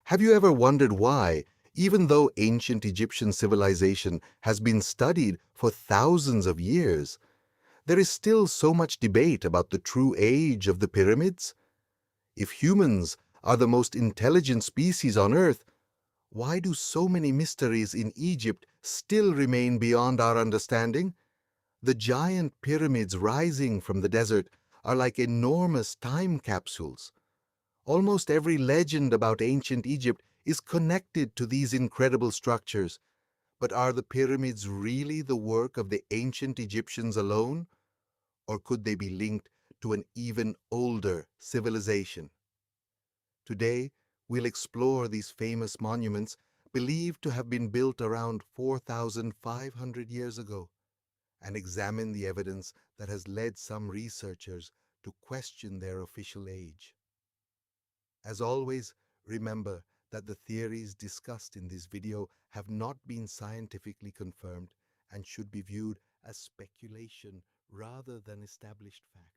Have you ever wondered why, even though ancient Egyptian civilization has been studied for thousands of years, there is still so much debate about the true age of the pyramids? If humans are the most intelligent species on Earth, why do so many mysteries in Egypt still remain beyond our understanding? The giant pyramids rising from the desert are like enormous time capsules. Almost every legend about ancient Egypt is connected to these incredible structures. But are the pyramids really the work of the ancient Egyptians alone? Or could they be linked to an even older civilization? Today, we'll explore these famous monuments believed to have been built around 4,500 years ago and examine the evidence that has led some researchers to question their official age. As always, remember that the theories discussed in this video have not been scientifically confirmed and should be viewed as speculation rather than established fact.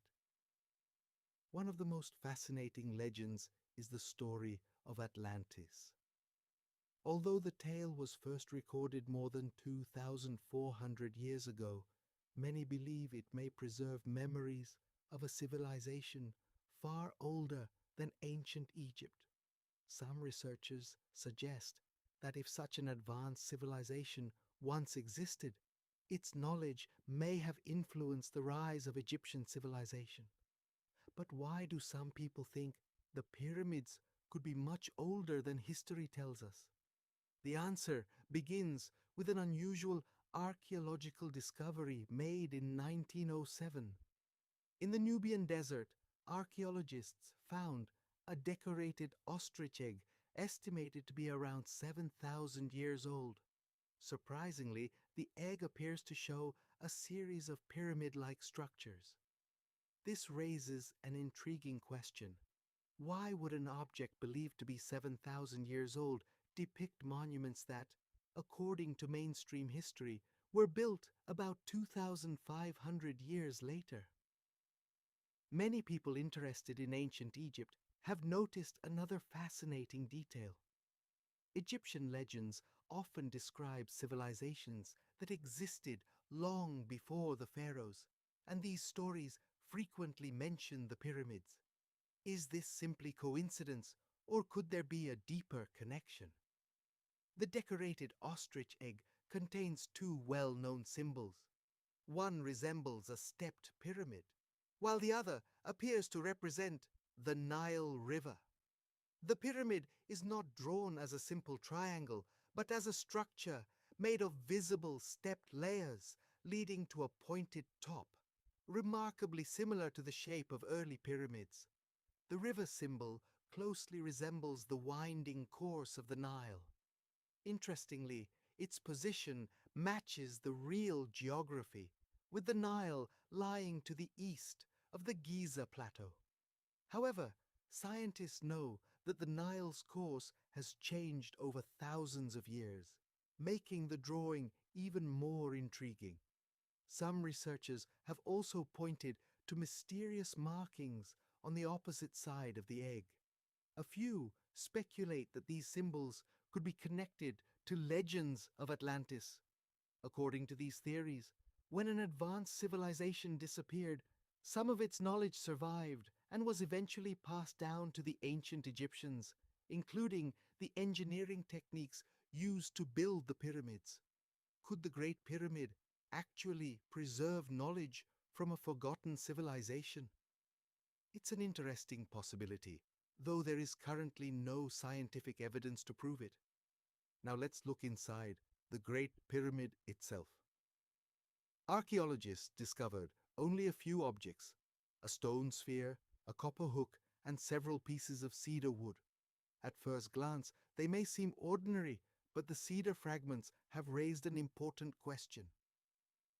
One of the most fascinating legends is the story of Atlantis. Although the tale was first recorded more than 2,400 years ago, many believe it may preserve memories of a civilization far older than ancient Egypt. Some researchers suggest that if such an advanced civilization once existed, its knowledge may have influenced the rise of Egyptian civilization. But why do some people think the pyramids could be much older than history tells us? The answer begins with an unusual archaeological discovery made in 1907. In the Nubian desert, archaeologists found a decorated ostrich egg estimated to be around 7,000 years old. Surprisingly, the egg appears to show a series of pyramid-like structures. This raises an intriguing question. Why would an object believed to be 7,000 years old depict monuments that, according to mainstream history, were built about 2,500 years later? Many people interested in ancient Egypt have noticed another fascinating detail. Egyptian legends often describe civilizations that existed long before the pharaohs, and these stories frequently mention the pyramids. Is this simply coincidence, or could there be a deeper connection? The decorated ostrich egg contains two well-known symbols. One resembles a stepped pyramid, while the other appears to represent the Nile River. The pyramid is not drawn as a simple triangle, but as a structure made of visible stepped layers leading to a pointed top, remarkably similar to the shape of early pyramids. The river symbol closely resembles the winding course of the Nile. Interestingly, its position matches the real geography, with the Nile lying to the east of the Giza Plateau. However, scientists know that the Nile's course has changed over thousands of years, making the drawing even more intriguing. Some researchers have also pointed to mysterious markings on the opposite side of the egg. A few speculate that these symbols could be connected to legends of Atlantis. According to these theories, when an advanced civilization disappeared, some of its knowledge survived and was eventually passed down to the ancient Egyptians, including the engineering techniques used to build the pyramids. Could the Great Pyramid actually preserve knowledge from a forgotten civilization? It's an interesting possibility, though there is currently no scientific evidence to prove it. Now let's look inside the Great Pyramid itself. Archaeologists discovered only a few objects: a stone sphere, a copper hook, and several pieces of cedar wood. At first glance, they may seem ordinary, but the cedar fragments have raised an important question.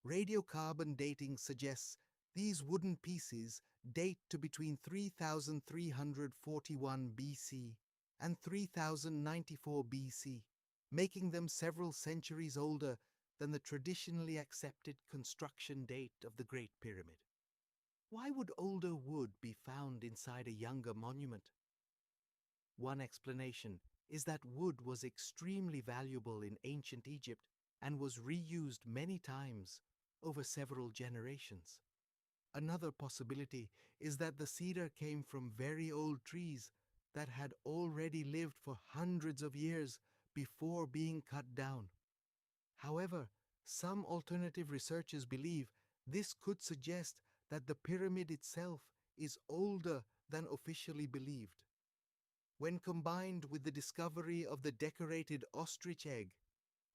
Radiocarbon dating suggests these wooden pieces date to between 3,341 BC and 3,094 BC, making them several centuries older than the traditionally accepted construction date of the Great Pyramid. Why would older wood be found inside a younger monument? One explanation is that wood was extremely valuable in ancient Egypt and was reused many times over several generations. Another possibility is that the cedar came from very old trees that had already lived for hundreds of years before being cut down. However, some alternative researchers believe this could suggest that the pyramid itself is older than officially believed. When combined with the discovery of the decorated ostrich egg,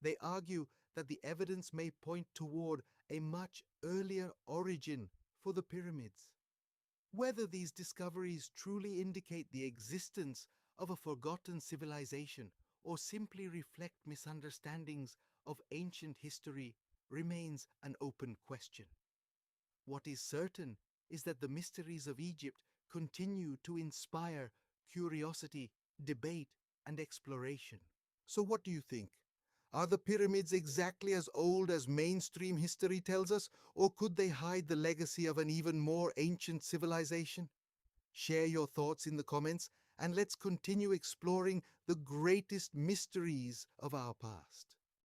they argue that the evidence may point toward a much earlier origin for the pyramids. Whether these discoveries truly indicate the existence of a forgotten civilization or simply reflect misunderstandings of ancient history remains an open question. What is certain is that the mysteries of Egypt continue to inspire curiosity, debate, and exploration. So, what do you think? Are the pyramids exactly as old as mainstream history tells us, or could they hide the legacy of an even more ancient civilization? Share your thoughts in the comments, and let's continue exploring the greatest mysteries of our past.